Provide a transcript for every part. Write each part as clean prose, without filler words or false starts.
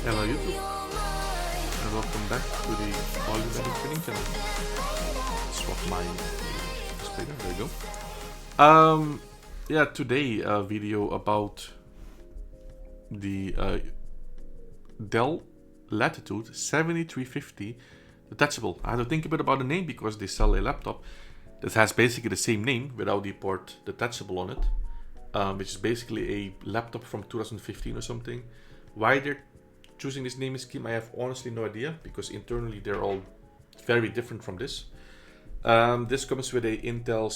Hello YouTube, and welcome back to the Volume Edit Training channel. Swap my display there you go. Yeah, today a video about the Dell Latitude 7350 Detachable. I had to think a bit about the name because they sell a laptop that has basically the same name without the port Detachable on it, which is basically a laptop from 2015 or something. Why they're choosing this naming scheme, I have honestly no idea, because internally they're all very different from this. This comes with a Intel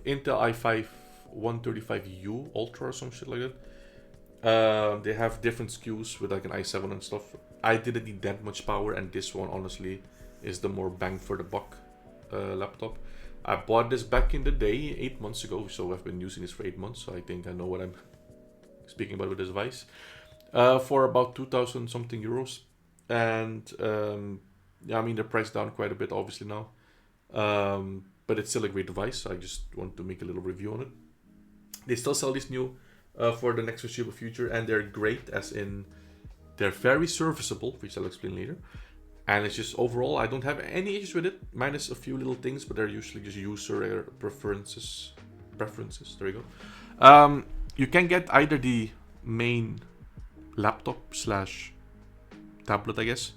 i5 135U Ultra or some shit like that. They have different SKUs with like an i7 and stuff. I didn't need that much power, and this one honestly is the more bang for the buck laptop. I bought this back in the day, 8 months ago, so I've been using this for 8 months, so I think I know what I'm speaking about with this device. For about 2,000 something euros, and yeah, I mean they're priced down quite a bit obviously now, but it's still a great device. So I just want to make a little review on it. They still sell these new for the next foreseeable future, and they're great as in they're very serviceable, which I'll explain later. And it's just overall I don't have any issues with it, minus a few little things, but they're usually just user preferences. There you go. You can get either the main laptop slash tablet, I guess,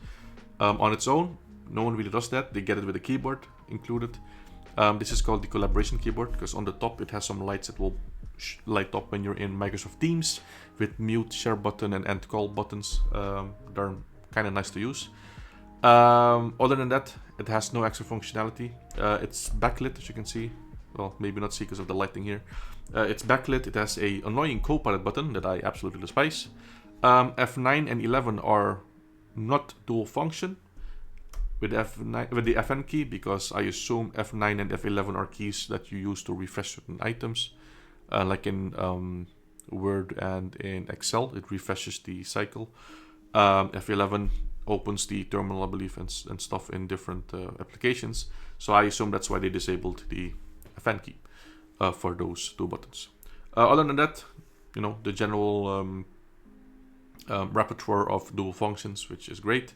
on its own. No one really does that. They get it with a keyboard included. This is called the collaboration keyboard because on the top it has some lights that will light up when you're in Microsoft Teams with mute, share button, and end call buttons. They're kind of nice to use. Other than that, it has no extra functionality. It's backlit, as you can see. Well, maybe not see because of the lighting here. It's backlit. It has a annoying co-pilot button that I absolutely despise. F9 and 11 are not dual function with the Fn key, because I assume F9 and F11 are keys that you use to refresh certain items, like in Word and in Excel. It refreshes the cycle. F11 opens the terminal, I believe, and stuff in different applications. So I assume that's why they disabled the Fn key for those two buttons. Other than that, you know, the general repertoire of dual functions, which is great.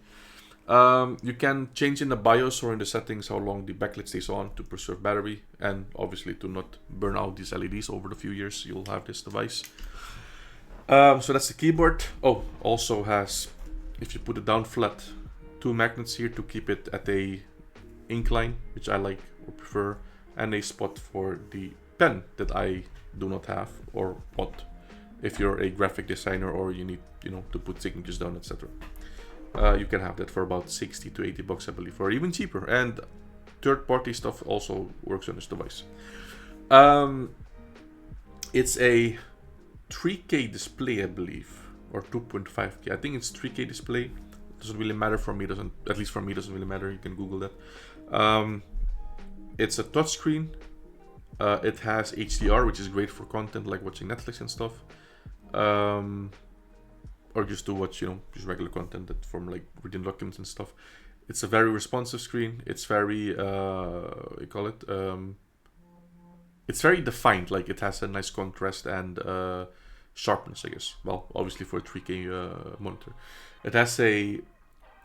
You can change in the BIOS or in the settings how long the backlit stays on to preserve battery, and obviously to not burn out these LEDs over the few years you'll have this device. So that's the keyboard. Oh, also has, if you put it down flat, two magnets here to keep it at a incline, which I like or prefer, and a spot for the pen that I do not have or want if you're a graphic designer or you need, you know, to put signatures down, etc. You can have that for about 60 to 80 bucks, I believe, or even cheaper. And third-party stuff also works on this device. It's a 3K display, I believe, or 2.5K. I think it's 3K display. It doesn't really matter for me. At least for me, doesn't really matter. You can Google that. It's a touchscreen. It has HDR, which is great for content like watching Netflix and stuff. Or just to watch, you know, just regular content that from like reading documents and stuff. It's a very responsive screen. It's very, it's very defined. Like it has a nice contrast and sharpness, I guess. Well, obviously for a 3K monitor. It has a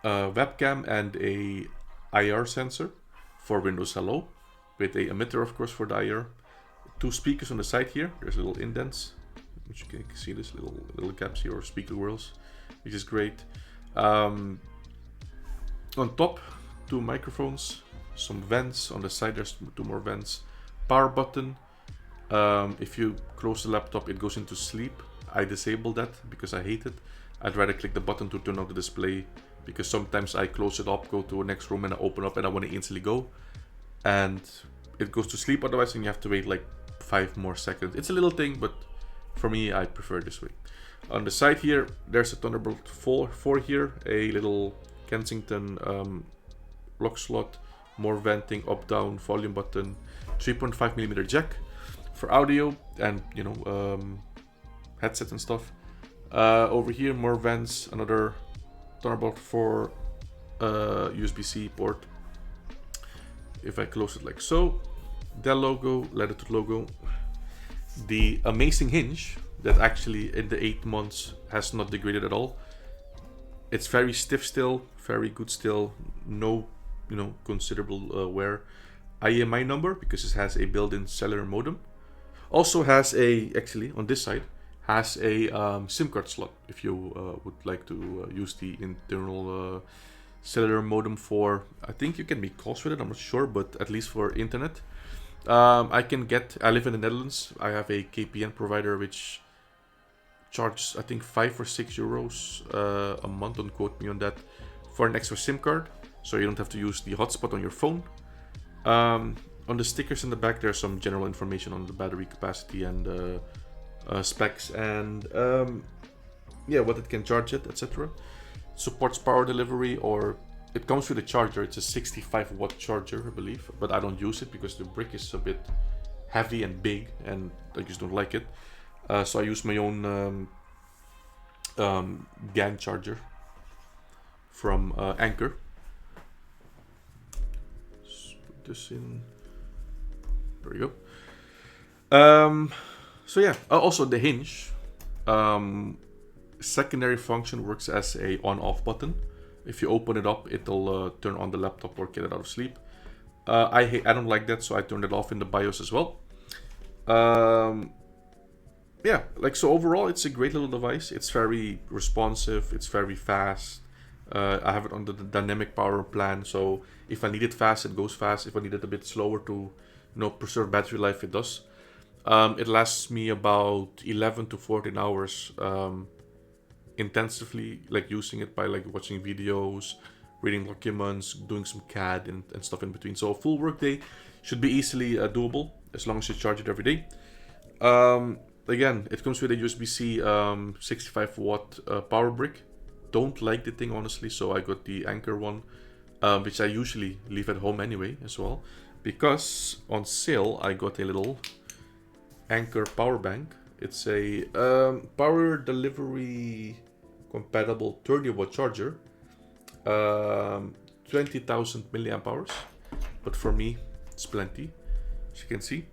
webcam and a IR sensor for Windows Hello, with a emitter, of course, for the IR. Two speakers on the side here. There's little indents, which you can see this little gaps here, or speaker whorls, which is great. On top, two microphones, some vents. On the side, there's two more vents. Power button. If you close the laptop, it goes into sleep. I disable that because I hate it. I'd rather click the button to turn off the display, because sometimes I close it up, go to the next room, and I open up and I want to instantly go. And it goes to sleep otherwise, and you have to wait like 5 more seconds. It's a little thing, but for me, I prefer this way. On the side here, there's a Thunderbolt 4 here, a little Kensington lock slot, more venting, up, down, volume button, 3.5mm jack for audio, and, you know, headset and stuff. Over here, more vents, another Thunderbolt 4 USB-C port. If I close it like so, Dell logo, Latitude logo. The amazing hinge that actually in the 8 months has not degraded at all. It's very stiff still, very good still, no considerable wear. IMI number because it has a built-in cellular modem. Also has a, actually on this side, has a SIM card slot if you would like to use the internal cellular modem for, I think you can make calls with it, I'm not sure, but at least for internet. I live in the Netherlands. I have a KPN provider which charges, I think, 5 or 6 euros a month, don't quote me on that, for an extra SIM card, so you don't have to use the hotspot on your phone. On the stickers in the back, there's some general information on the battery capacity and specs and what it can charge it, etc. Supports power delivery, or it comes with a charger. It's a 65 watt charger, I believe, but I don't use it because the brick is a bit heavy and big and I just don't like it. So I use my own GAN charger from Anker. Let's put this in. There we go. So yeah, also the hinge secondary function works as a on-off button. If you open it up, it'll turn on the laptop or get it out of sleep. I don't like that, so I turned it off in the BIOS as well. Yeah, so overall, it's a great little device. It's very responsive. It's very fast. I have it on the dynamic power plan, so if I need it fast, it goes fast. If I need it a bit slower to preserve battery life, it does. It lasts me about 11 to 14 hours intensively, using it by watching videos, reading documents, doing some CAD and stuff in between. So a full workday should be easily doable as long as you charge it every day. Again, it comes with a USB-C 65 watt power brick. Don't like the thing, honestly, so I got the Anker one, which I usually leave at home anyway as well, because on sale I got a little Anker power bank. It's a power delivery compatible 30 watt charger, 20,000 milliamp hours, but for me it's plenty. As you can see,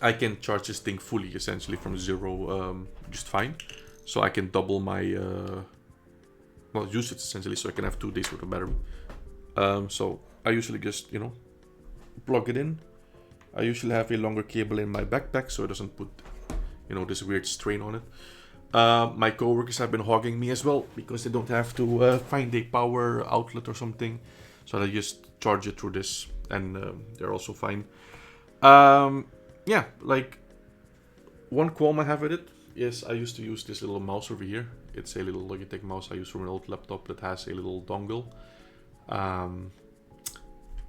I can charge this thing fully, essentially from zero, just fine. So I can double my usage essentially, so I can have 2 days worth of battery. So I usually just plug it in. I usually have a longer cable in my backpack so it doesn't put this weird strain on it. My coworkers have been hogging me as well because they don't have to find a power outlet or something, so they just charge it through this, and they're also fine. Yeah, one qualm I have with it is I used to use this little mouse over here. It's a little Logitech mouse I use from an old laptop that has a little dongle.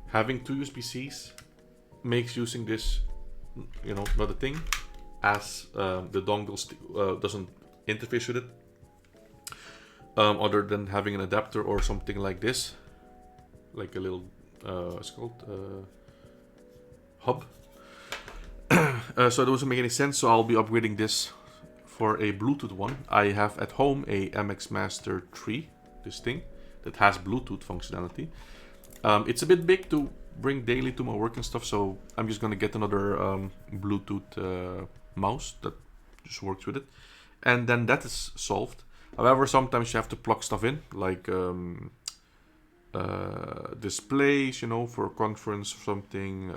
Having 2 USB-Cs makes using this, not a thing, as the dongle doesn't interface with it, other than having an adapter or something like this, like a little, what's it called, hub. So it doesn't make any sense, so I'll be upgrading this for a Bluetooth one. I have at home a MX Master 3, this thing, that has Bluetooth functionality. It's a bit big to bring daily to my work and stuff, so I'm just gonna get another Bluetooth mouse that just works with it, and then that is solved. However, sometimes you have to plug stuff in, like displays, for conference or something,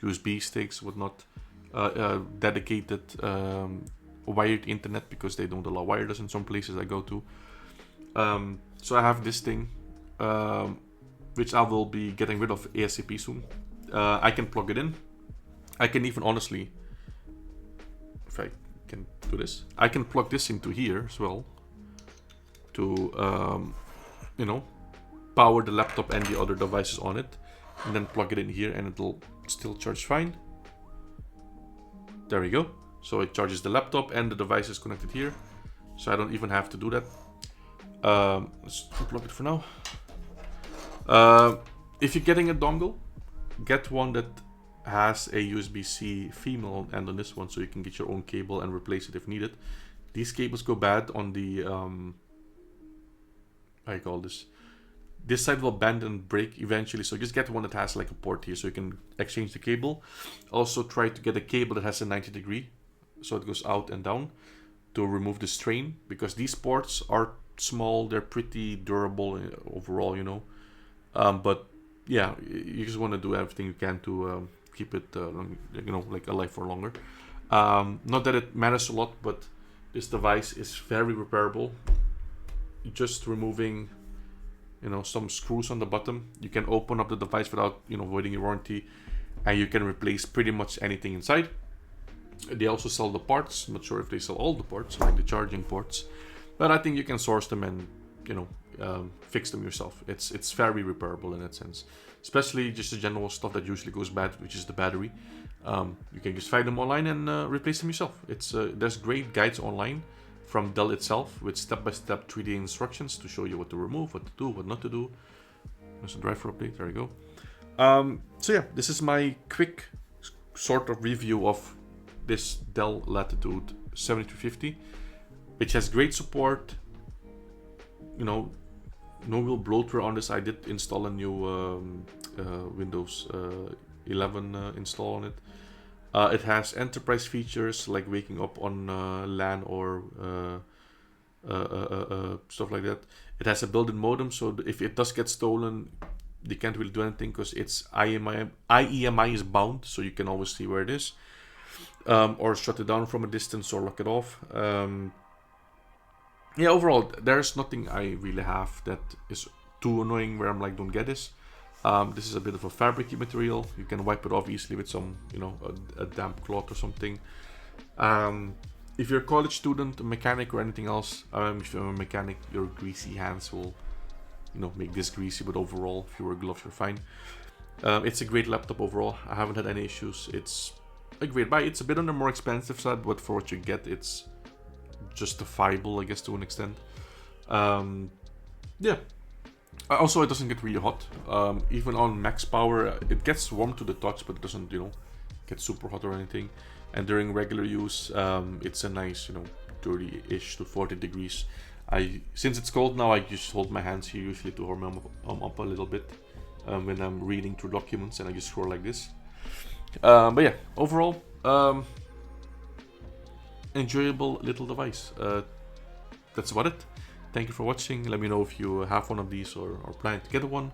USB sticks, whatnot, dedicated wired internet, because they don't allow wireless in some places I go to. So I have this thing, which I will be getting rid of ASAP soon. I can plug it in. I can even, honestly, if I can do this, I can plug this into here as well to, power the laptop and the other devices on it, and then plug it in here and it'll still charge fine. There we go. So it charges the laptop and the device is connected here, so I don't even have to do that. Let's unplug it for now. If you're getting a dongle, get one that has a USB-C female end on this one, so you can get your own cable and replace it if needed. These cables go bad on the I call this side will bend and break eventually, so just get one that has like a port here so you can exchange the cable. Also try to get a cable that has a 90 degree, so it goes out and down, to remove the strain, because these ports are small. They're pretty durable overall, you know. But yeah, you just want to do everything you can to keep it, you know, like alive for longer. Not that it matters a lot, but this device is very repairable. Just removing, you know, some screws on the bottom, you can open up the device without, you know, voiding your warranty, and you can replace pretty much anything inside. They also sell the parts. I'm not sure if they sell all the parts, like the charging ports, but I think you can source them and, you know, fix them yourself. It's very repairable in that sense, especially just the general stuff that usually goes bad, which is the battery. You can just find them online and replace them yourself. There's great guides online from Dell itself with step-by-step 3D instructions to show you what to remove, what to do, what not to do. There's a driver update. There you go. So yeah, this is my quick sort of review of this Dell Latitude 7350, which has great support. You know, no real bloatware on this. I did install a new Windows 11 install on it. It has enterprise features like waking up on LAN or stuff like that. It has a built-in modem, so if it does get stolen, they can't really do anything because it's IEMI is bound, so you can always see where it is, or shut it down from a distance or lock it off. Yeah, overall, there's nothing I really have that is too annoying where I'm like, don't get this. This is a bit of a fabricy material. You can wipe it off easily with some, you know, a damp cloth or something. If you're a college student, a mechanic, or anything else, if you're a mechanic, your greasy hands will, you know, make this greasy. But overall, if you wear gloves, you're fine. It's a great laptop overall. I haven't had any issues. It's a great buy. It's a bit on the more expensive side, but for what you get, it's justifiable, I guess, to an extent. Yeah. Also, it doesn't get really hot. Even on max power, it gets warm to the touch, but it doesn't, you know, get super hot or anything. And during regular use, it's a nice, you know, 30-ish to 40 degrees. Since it's cold now, I just hold my hands here usually to warm them up a little bit when I'm reading through documents, and I just scroll like this. But yeah, overall, enjoyable little device. That's about it. Thank you for watching. Let me know if you have one of these or plan to get one.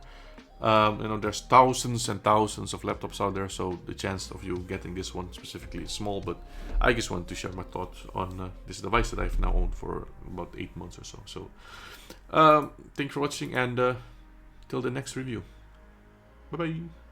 You know, there's thousands and thousands of laptops out there, so the chance of you getting this one specifically is small, but I just wanted to share my thoughts on this device that I've now owned for about 8 months or so. So thank you for watching, and till the next review. Bye bye.